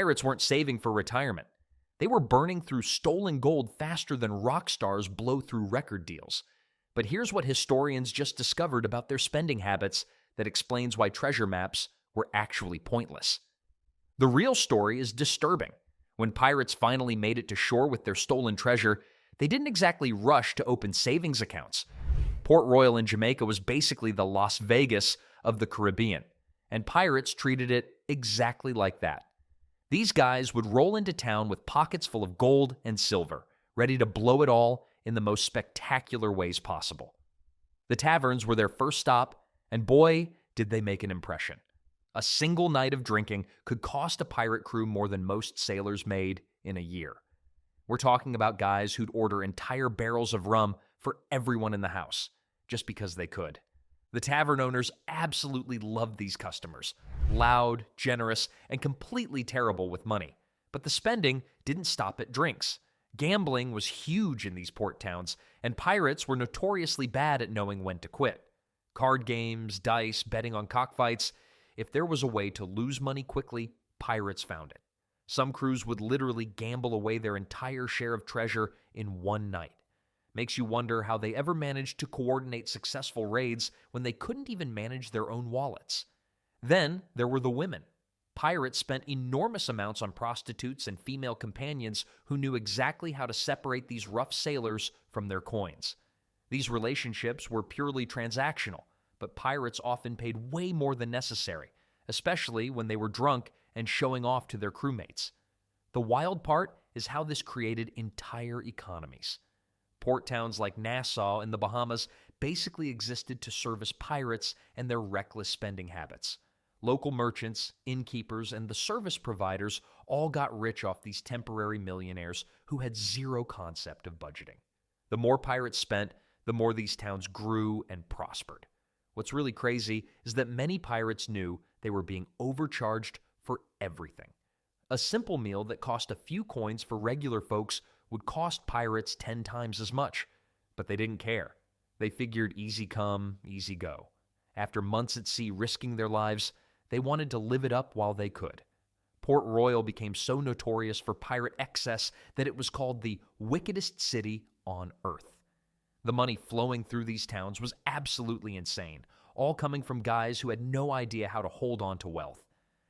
Pirates weren't saving for retirement. They were burning through stolen gold faster than rock stars blow through record deals. But here's what historians just discovered about their spending habits that explains why treasure maps were actually pointless. The real story is disturbing. When pirates finally made it to shore with their stolen treasure, they didn't exactly rush to open savings accounts. Port Royal in Jamaica was basically the Las Vegas of the Caribbean, and pirates treated it exactly like that. These guys would roll into town with pockets full of gold and silver, ready to blow it all in the most spectacular ways possible. The taverns were their first stop, and boy, did they make an impression. A single night of drinking could cost a pirate crew more than most sailors made in a year. We're talking about guys who'd order entire barrels of rum for everyone in the house, just because they could. The tavern owners absolutely loved these customers, loud, generous, and completely terrible with money. But the spending didn't stop at drinks. Gambling was huge in these port towns, and pirates were notoriously bad at knowing when to quit. Card games, dice, betting on cockfights. If there was a way to lose money quickly, pirates found it. Some crews would literally gamble away their entire share of treasure in one night. Makes you wonder how they ever managed to coordinate successful raids when they couldn't even manage their own wallets. Then there were the women. Pirates spent enormous amounts on prostitutes and female companions who knew exactly how to separate these rough sailors from their coins. These relationships were purely transactional, but pirates often paid way more than necessary, especially when they were drunk and showing off to their crewmates. The wild part is how this created entire economies. Port towns like Nassau in the Bahamas basically existed to service pirates and their reckless spending habits. Local merchants, innkeepers, and the service providers all got rich off these temporary millionaires who had zero concept of budgeting. The more pirates spent, the more these towns grew and prospered. What's really crazy is that many pirates knew they were being overcharged for everything. A simple meal that cost a few coins for regular folks would cost pirates 10 times as much, but they didn't care. They figured easy come, easy go. After months at sea risking their lives, they wanted to live it up while they could. Port Royal became so notorious for pirate excess that it was called the wickedest city on earth. The money flowing through these towns was absolutely insane, all coming from guys who had no idea how to hold on to wealth.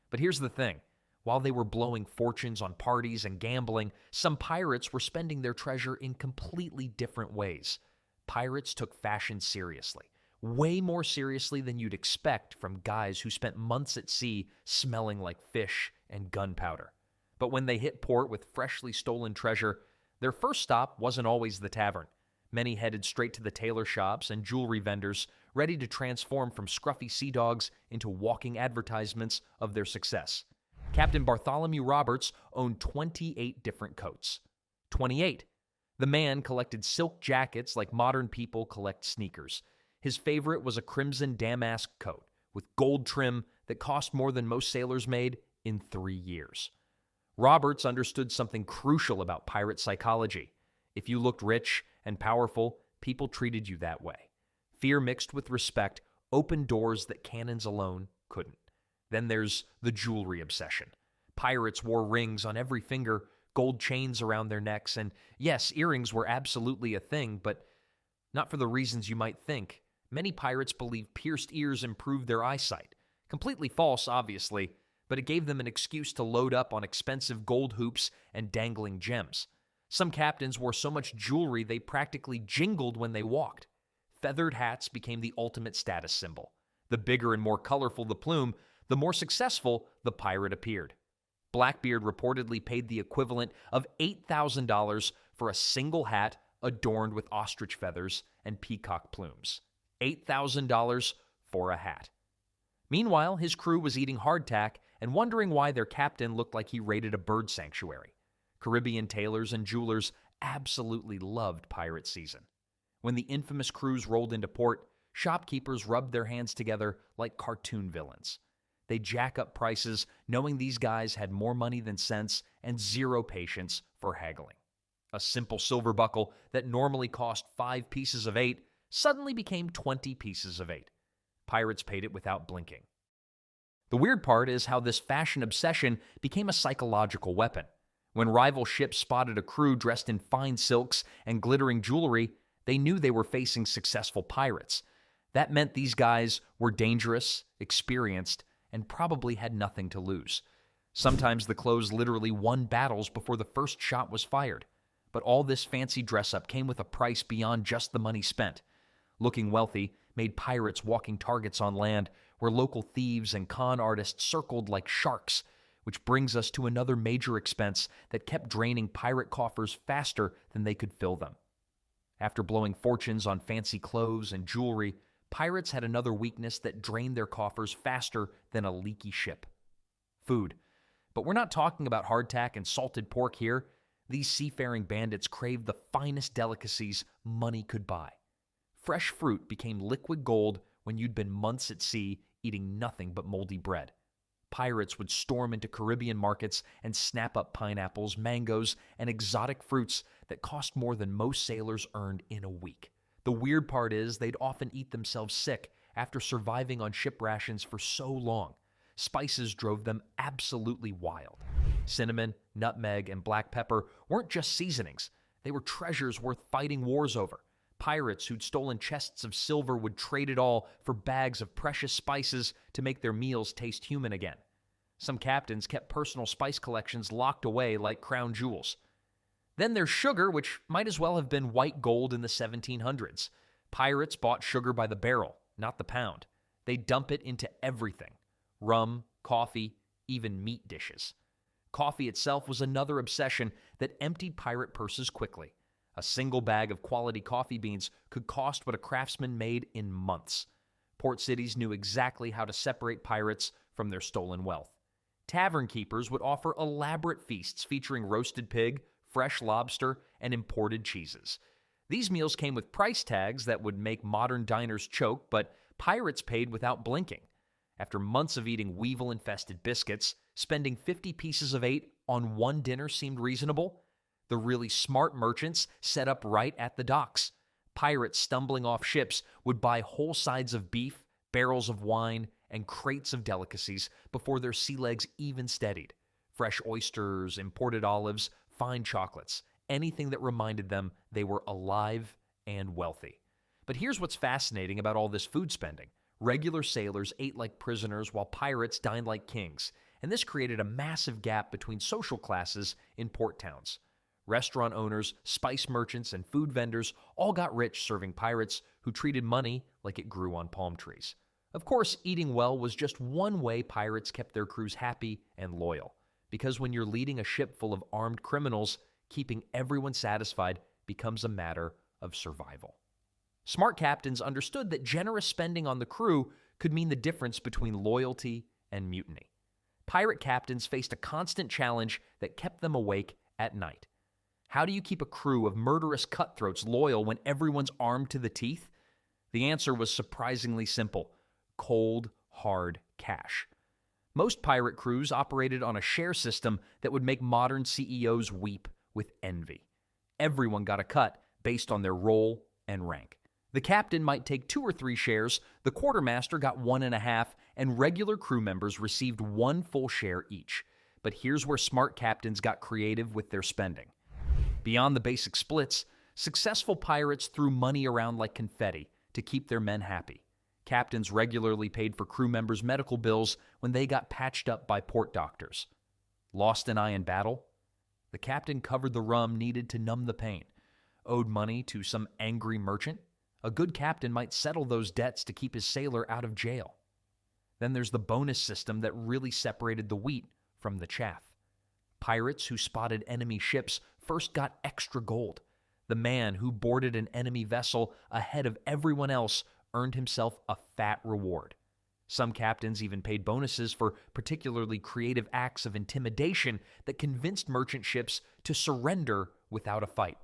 But here's the thing. While they were blowing fortunes on parties and gambling, some pirates were spending their treasure in completely different ways. Pirates took fashion seriously, way more seriously than you'd expect from guys who spent months at sea smelling like fish and gunpowder. But when they hit port with freshly stolen treasure, their first stop wasn't always the tavern. Many headed straight to the tailor shops and jewelry vendors, ready to transform from scruffy sea dogs into walking advertisements of their success. Captain Bartholomew Roberts owned 28 different coats. 28. The man collected silk jackets like modern people collect sneakers. His favorite was a crimson damask coat with gold trim that cost more than most sailors made in 3 years. Roberts understood something crucial about pirate psychology. If you looked rich and powerful, people treated you that way. Fear mixed with respect opened doors that cannons alone couldn't. Then there's the jewelry obsession. Pirates wore rings on every finger, gold chains around their necks, and yes, earrings were absolutely a thing, but not for the reasons you might think. Many pirates believed pierced ears improved their eyesight. Completely false, obviously, but it gave them an excuse to load up on expensive gold hoops and dangling gems. Some captains wore so much jewelry they practically jingled when they walked. Feathered hats became the ultimate status symbol. The bigger and more colorful the plume, the more successful the pirate appeared. Blackbeard reportedly paid the equivalent of $8,000 for a single hat adorned with ostrich feathers and peacock plumes. $8,000 for a hat. Meanwhile, his crew was eating hardtack and wondering why their captain looked like he raided a bird sanctuary. Caribbean tailors and jewelers absolutely loved pirate season. When the infamous cruise rolled into port, shopkeepers rubbed their hands together like cartoon villains. They jack up prices, knowing these guys had more money than sense and zero patience for haggling. A simple silver buckle that normally cost 5 pieces of 8 suddenly became 20 pieces of 8. Pirates paid it without blinking. The weird part is how this fashion obsession became a psychological weapon. When rival ships spotted a crew dressed in fine silks and glittering jewelry, they knew they were facing successful pirates. That meant these guys were dangerous, experienced, and probably had nothing to lose. Sometimes the clothes literally won battles before the first shot was fired. But all this fancy dress-up came with a price beyond just the money spent. Looking wealthy made pirates walking targets on land, where local thieves and con artists circled like sharks, which brings us to another major expense that kept draining pirate coffers faster than they could fill them. After blowing fortunes on fancy clothes and jewelry, pirates had another weakness that drained their coffers faster than a leaky ship: food. But we're not talking about hardtack and salted pork here. These seafaring bandits craved the finest delicacies money could buy. Fresh fruit became liquid gold when you'd been months at sea eating nothing but moldy bread. Pirates would storm into Caribbean markets and snap up pineapples, mangoes, and exotic fruits that cost more than most sailors earned in a week. The weird part is they'd often eat themselves sick after surviving on ship rations for so long. Spices drove them absolutely wild. Cinnamon, nutmeg, and black pepper weren't just seasonings. They were treasures worth fighting wars over. Pirates who'd stolen chests of silver would trade it all for bags of precious spices to make their meals taste human again. Some captains kept personal spice collections locked away like crown jewels. Then there's sugar, which might as well have been white gold in the 1700s. Pirates bought sugar by the barrel, not the pound. They dump it into everything: rum, coffee, even meat dishes. Coffee itself was another obsession that emptied pirate purses quickly. A single bag of quality coffee beans could cost what a craftsman made in months. Port cities knew exactly how to separate pirates from their stolen wealth. Tavern keepers would offer elaborate feasts featuring roasted pig, fresh lobster, and imported cheeses. These meals came with price tags that would make modern diners choke, but pirates paid without blinking. After months of eating weevil-infested biscuits, spending 50 pieces of 8 on one dinner seemed reasonable. The really smart merchants set up right at the docks. Pirates stumbling off ships would buy whole sides of beef, barrels of wine, and crates of delicacies before their sea legs even steadied. Fresh oysters, imported olives, fine chocolates, anything that reminded them they were alive and wealthy. But here's what's fascinating about all this food spending. Regular sailors ate like prisoners while pirates dined like kings, and this created a massive gap between social classes in port towns. Restaurant owners, spice merchants, and food vendors all got rich serving pirates who treated money like it grew on palm trees. Of course, eating well was just one way pirates kept their crews happy and loyal, because when you're leading a ship full of armed criminals, keeping everyone satisfied becomes a matter of survival. Smart captains understood that generous spending on the crew could mean the difference between loyalty and mutiny. Pirate captains faced a constant challenge that kept them awake at night. How do you keep a crew of murderous cutthroats loyal when everyone's armed to the teeth? The answer was surprisingly simple: cold, hard cash. Most pirate crews operated on a share system that would make modern CEOs weep with envy. Everyone got a cut based on their role and rank. The captain might take 2 or 3 shares, the quartermaster got 1.5, and regular crew members received 1 full share each. But here's where smart captains got creative with their spending. Beyond the basic splits, successful pirates threw money around like confetti to keep their men happy. Captains regularly paid for crew members' medical bills when they got patched up by port doctors. Lost an eye in battle? The captain covered the rum needed to numb the pain. Owed money to some angry merchant? A good captain might settle those debts to keep his sailor out of jail. Then there's the bonus system that really separated the wheat from the chaff. Pirates who spotted enemy ships first got extra gold. The man who boarded an enemy vessel ahead of everyone else earned himself a fat reward. Some captains even paid bonuses for particularly creative acts of intimidation that convinced merchant ships to surrender without a fight.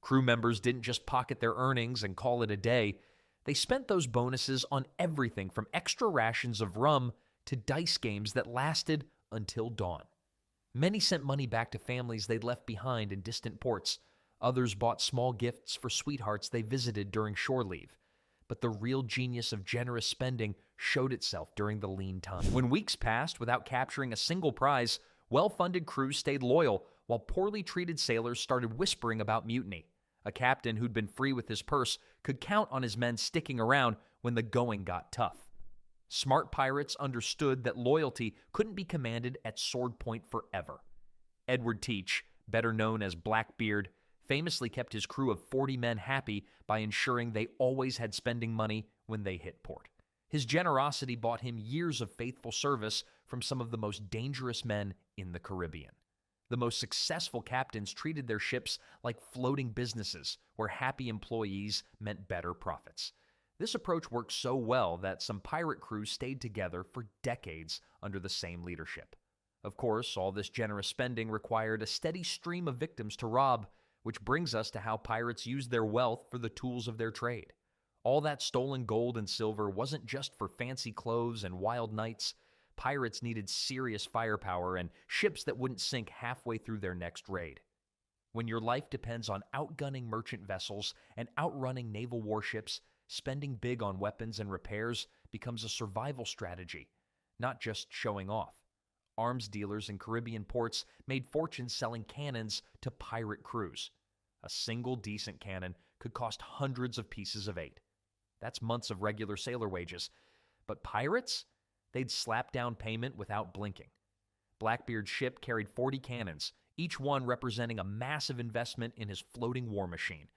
Crew members didn't just pocket their earnings and call it a day. They spent those bonuses on everything from extra rations of rum to dice games that lasted until dawn. Many sent money back to families they'd left behind in distant ports. Others bought small gifts for sweethearts they visited during shore leave. But the real genius of generous spending showed itself during the lean time. When weeks passed without capturing a single prize, well-funded crews stayed loyal, while poorly treated sailors started whispering about mutiny. A captain who'd been free with his purse could count on his men sticking around when the going got tough. Smart pirates understood that loyalty couldn't be commanded at sword point forever. Edward Teach, better known as Blackbeard, famously kept his crew of 40 men happy by ensuring they always had spending money when they hit port. His generosity bought him years of faithful service from some of the most dangerous men in the Caribbean. The most successful captains treated their ships like floating businesses where happy employees meant better profits. This approach worked so well that some pirate crews stayed together for decades under the same leadership. Of course, all this generous spending required a steady stream of victims to rob, which brings us to how pirates used their wealth for the tools of their trade. All that stolen gold and silver wasn't just for fancy clothes and wild nights. Pirates needed serious firepower and ships that wouldn't sink halfway through their next raid. When your life depends on outgunning merchant vessels and outrunning naval warships, spending big on weapons and repairs becomes a survival strategy, not just showing off. Arms dealers in Caribbean ports made fortunes selling cannons to pirate crews. A single decent cannon could cost hundreds of pieces of eight. That's months of regular sailor wages. But pirates? They'd slap down payment without blinking. Blackbeard's ship carried 40 cannons, each one representing a massive investment in his floating war machine.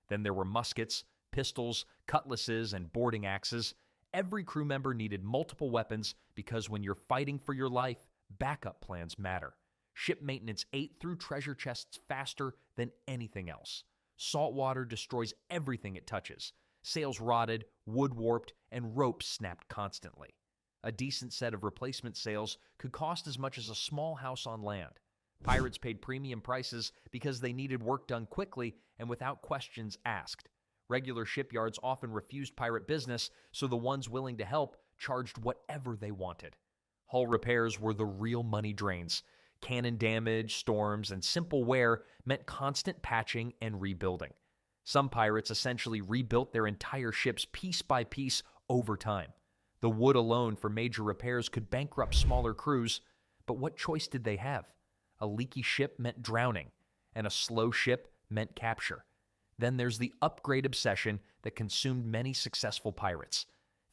Then there were muskets, pistols, cutlasses, and boarding axes. Every crew member needed multiple weapons because when you're fighting for your life, backup plans matter. Ship maintenance ate through treasure chests faster than anything else. Salt water destroys everything it touches. Sails rotted, wood warped, and ropes snapped constantly. A decent set of replacement sails could cost as much as a small house on land. Pirates paid premium prices because they needed work done quickly and without questions asked. Regular shipyards often refused pirate business, so the ones willing to help charged whatever they wanted. Hull repairs were the real money drains. Cannon damage, storms, and simple wear meant constant patching and rebuilding. Some pirates essentially rebuilt their entire ships piece by piece over time. The wood alone for major repairs could bankrupt smaller crews, but what choice did they have? A leaky ship meant drowning, and a slow ship meant capture. Then there's the upgrade obsession that consumed many successful pirates.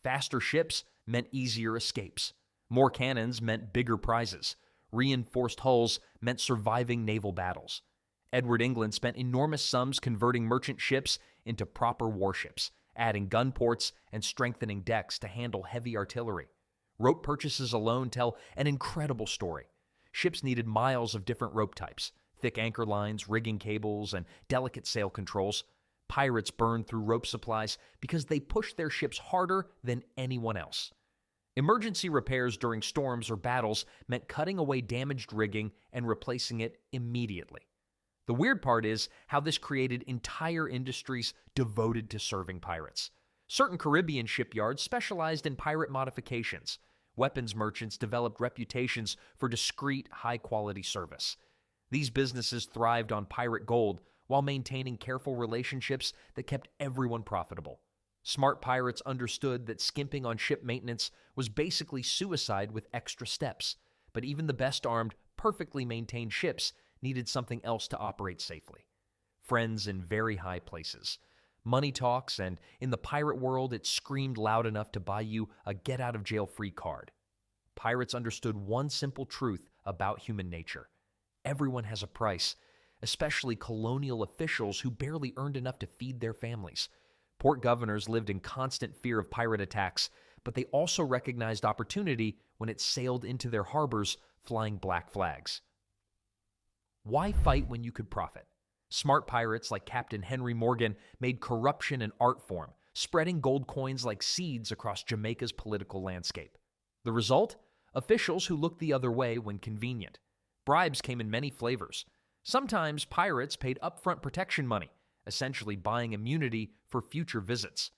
Faster ships meant easier escapes. More cannons meant bigger prizes. Reinforced hulls meant surviving naval battles. Edward England spent enormous sums converting merchant ships into proper warships, adding gun ports and strengthening decks to handle heavy artillery. Rope purchases alone tell an incredible story. Ships needed miles of different rope types, thick anchor lines, rigging cables, and delicate sail controls. Pirates burned through rope supplies because they pushed their ships harder than anyone else. Emergency repairs during storms or battles meant cutting away damaged rigging and replacing it immediately. The weird part is how this created entire industries devoted to serving pirates. Certain Caribbean shipyards specialized in pirate modifications. Weapons merchants developed reputations for discreet, high-quality service. These businesses thrived on pirate gold while maintaining careful relationships that kept everyone profitable. Smart pirates understood that skimping on ship maintenance was basically suicide with extra steps, but even the best-armed, perfectly maintained ships needed something else to operate safely. Friends in very high places. Money talks, and in the pirate world, it screamed loud enough to buy you a get-out-of-jail-free card. Pirates understood one simple truth about human nature. Everyone has a price, especially colonial officials who barely earned enough to feed their families. Port governors lived in constant fear of pirate attacks, but they also recognized opportunity when it sailed into their harbors flying black flags. Why fight when you could profit? Smart pirates like Captain Henry Morgan made corruption an art form, spreading gold coins like seeds across Jamaica's political landscape. The result? Officials who looked the other way when convenient. Bribes came in many flavors. Sometimes pirates paid upfront protection money, essentially buying immunity for future visits.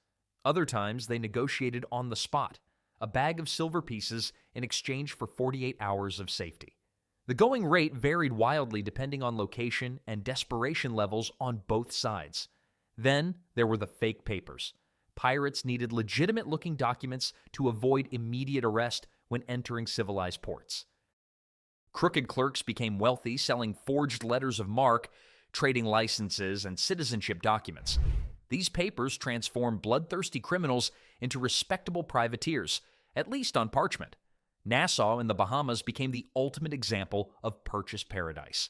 Other times, they negotiated on the spot, a bag of silver pieces in exchange for 48 hours of safety. The going rate varied wildly depending on location and desperation levels on both sides. Then there were the fake papers. Pirates needed legitimate-looking documents to avoid immediate arrest when entering civilized ports. Crooked clerks became wealthy, selling forged letters of marque, trading licenses, and citizenship documents. These papers transformed bloodthirsty criminals into respectable privateers, at least on parchment. Nassau in the Bahamas became the ultimate example of purchase paradise.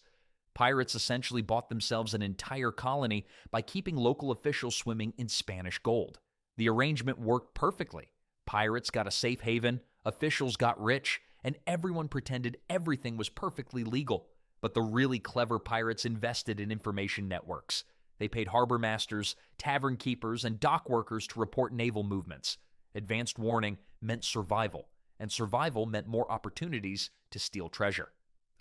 Pirates essentially bought themselves an entire colony by keeping local officials swimming in Spanish gold. The arrangement worked perfectly. Pirates got a safe haven, officials got rich, and everyone pretended everything was perfectly legal. But the really clever pirates invested in information networks. They paid harbor masters, tavern keepers, and dock workers to report naval movements. Advanced warning meant survival, and survival meant more opportunities to steal treasure.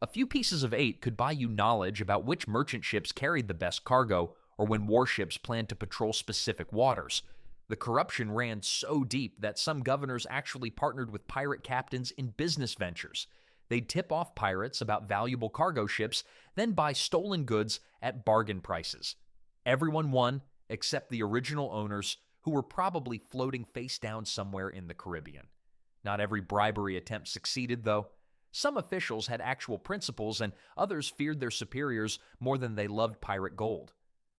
A few pieces of 8 could buy you knowledge about which merchant ships carried the best cargo or when warships planned to patrol specific waters. The corruption ran so deep that some governors actually partnered with pirate captains in business ventures. They'd tip off pirates about valuable cargo ships, then buy stolen goods at bargain prices. Everyone won except the original owners, who were probably floating face down somewhere in the Caribbean. Not every bribery attempt succeeded, though. Some officials had actual principles, and others feared their superiors more than they loved pirate gold.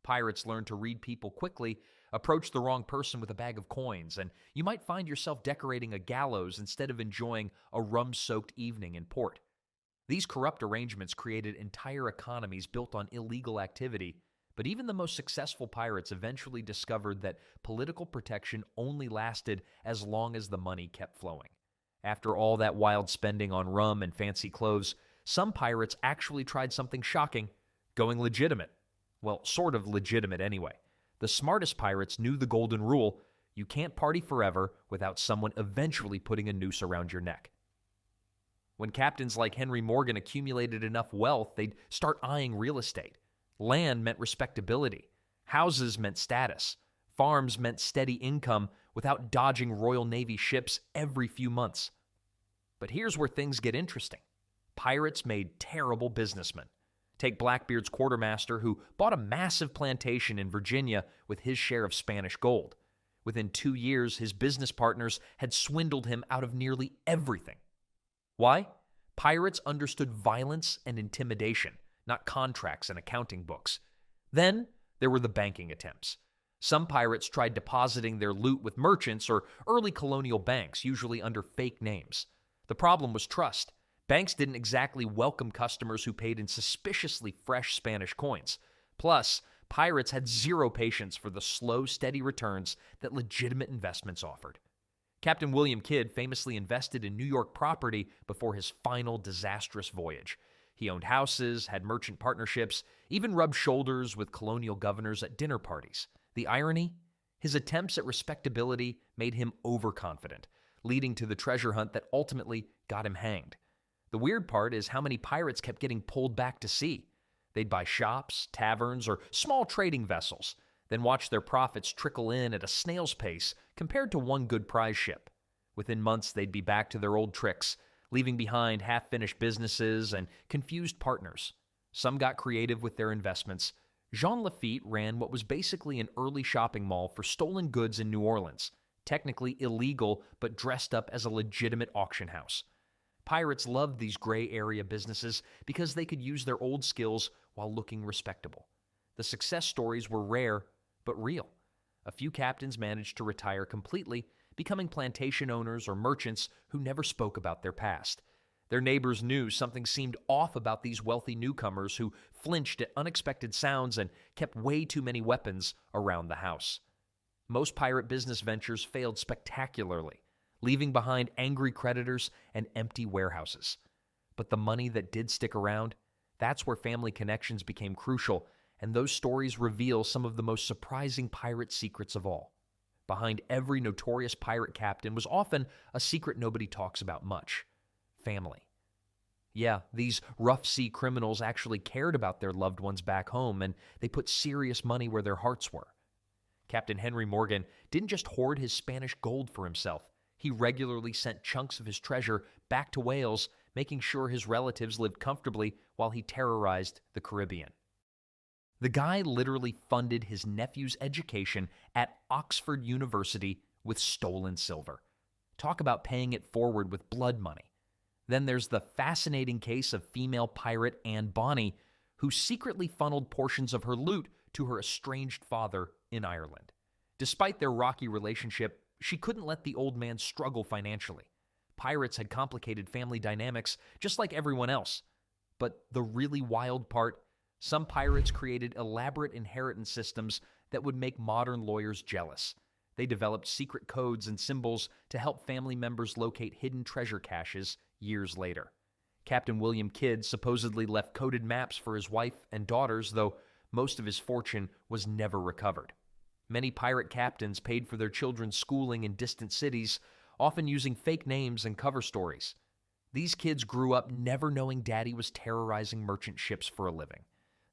Pirates learned to read people quickly, approach the wrong person with a bag of coins, and you might find yourself decorating a gallows instead of enjoying a rum-soaked evening in port. These corrupt arrangements created entire economies built on illegal activity, but even the most successful pirates eventually discovered that political protection only lasted as long as the money kept flowing. After all that wild spending on rum and fancy clothes, some pirates actually tried something shocking, going legitimate. Well, sort of legitimate anyway. The smartest pirates knew the golden rule: you can't party forever without someone eventually putting a noose around your neck. When captains like Henry Morgan accumulated enough wealth, they'd start eyeing real estate. Land meant respectability. Houses meant status. Farms meant steady income without dodging Royal Navy ships every few months. But here's where things get interesting. Pirates made terrible businessmen. Take Blackbeard's quartermaster, who bought a massive plantation in Virginia with his share of Spanish gold. Within 2 years, his business partners had swindled him out of nearly everything. Why? Pirates understood violence and intimidation, not contracts and accounting books. Then there were the banking attempts. Some pirates tried depositing their loot with merchants or early colonial banks, usually under fake names. The problem was trust. Banks didn't exactly welcome customers who paid in suspiciously fresh Spanish coins. Plus, pirates had zero patience for the slow, steady returns that legitimate investments offered. Captain William Kidd famously invested in New York property before his final disastrous voyage. He owned houses, had merchant partnerships, even rubbed shoulders with colonial governors at dinner parties. The irony? His attempts at respectability made him overconfident, leading to the treasure hunt that ultimately got him hanged. The weird part is how many pirates kept getting pulled back to sea. They'd buy shops, taverns, or small trading vessels, then watch their profits trickle in at a snail's pace compared to one good prize ship. Within months, they'd be back to their old tricks, leaving behind half-finished businesses and confused partners. Some got creative with their investments. Jean Lafitte ran what was basically an early shopping mall for stolen goods in New Orleans, technically illegal but dressed up as a legitimate auction house. Pirates loved these gray area businesses because they could use their old skills while looking respectable. The success stories were rare but real. A few captains managed to retire completely, becoming plantation owners or merchants who never spoke about their past. Their neighbors knew something seemed off about these wealthy newcomers who flinched at unexpected sounds and kept way too many weapons around the house. Most pirate business ventures failed spectacularly, leaving behind angry creditors and empty warehouses. But the money that did stick around, that's where family connections became crucial, and those stories reveal some of the most surprising pirate secrets of all. Behind every notorious pirate captain was often a secret nobody talks about much: family. Yeah, these rough sea criminals actually cared about their loved ones back home, and they put serious money where their hearts were. Captain Henry Morgan didn't just hoard his Spanish gold for himself. He regularly sent chunks of his treasure back to Wales, making sure his relatives lived comfortably while he terrorized the Caribbean. The guy literally funded his nephew's education at Oxford University with stolen silver. Talk about paying it forward with blood money. Then there's the fascinating case of female pirate Anne Bonny, who secretly funneled portions of her loot to her estranged father in Ireland. Despite their rocky relationship, she couldn't let the old man struggle financially. Pirates had complicated family dynamics just like everyone else. But the really wild part, some pirates created elaborate inheritance systems that would make modern lawyers jealous. They developed secret codes and symbols to help family members locate hidden treasure caches years later. Captain William Kidd supposedly left coded maps for his wife and daughters, though most of his fortune was never recovered. Many pirate captains paid for their children's schooling in distant cities, often using fake names and cover stories. These kids grew up never knowing Daddy was terrorizing merchant ships for a living.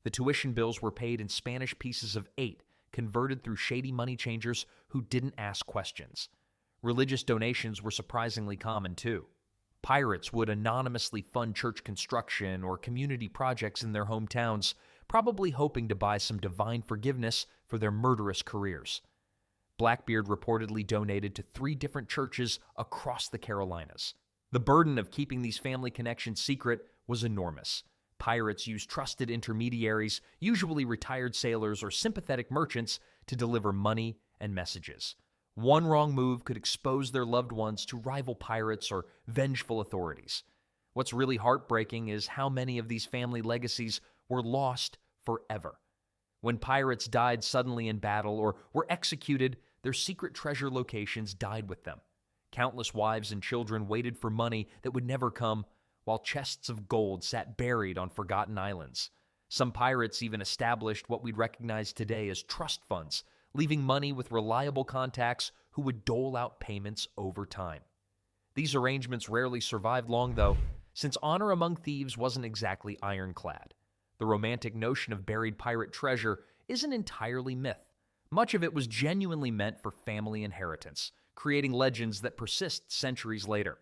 The tuition bills were paid in Spanish pieces of 8, converted through shady money changers who didn't ask questions. Religious donations were surprisingly common too. Pirates would anonymously fund church construction or community projects in their hometowns, probably hoping to buy some divine forgiveness for their murderous careers. Blackbeard reportedly donated to 3 different churches across the Carolinas. The burden of keeping these family connections secret was enormous. Pirates used trusted intermediaries, usually retired sailors or sympathetic merchants, to deliver money and messages. One wrong move could expose their loved ones to rival pirates or vengeful authorities. What's really heartbreaking is how many of these family legacies were lost forever. When pirates died suddenly in battle or were executed, their secret treasure locations died with them. Countless wives and children waited for money that would never come, while chests of gold sat buried on forgotten islands. Some pirates even established what we'd recognize today as trust funds, leaving money with reliable contacts who would dole out payments over time. These arrangements rarely survived long, though, since honor among thieves wasn't exactly ironclad. The romantic notion of buried pirate treasure isn't entirely myth. Much of it was genuinely meant for family inheritance, creating legends that persist centuries later.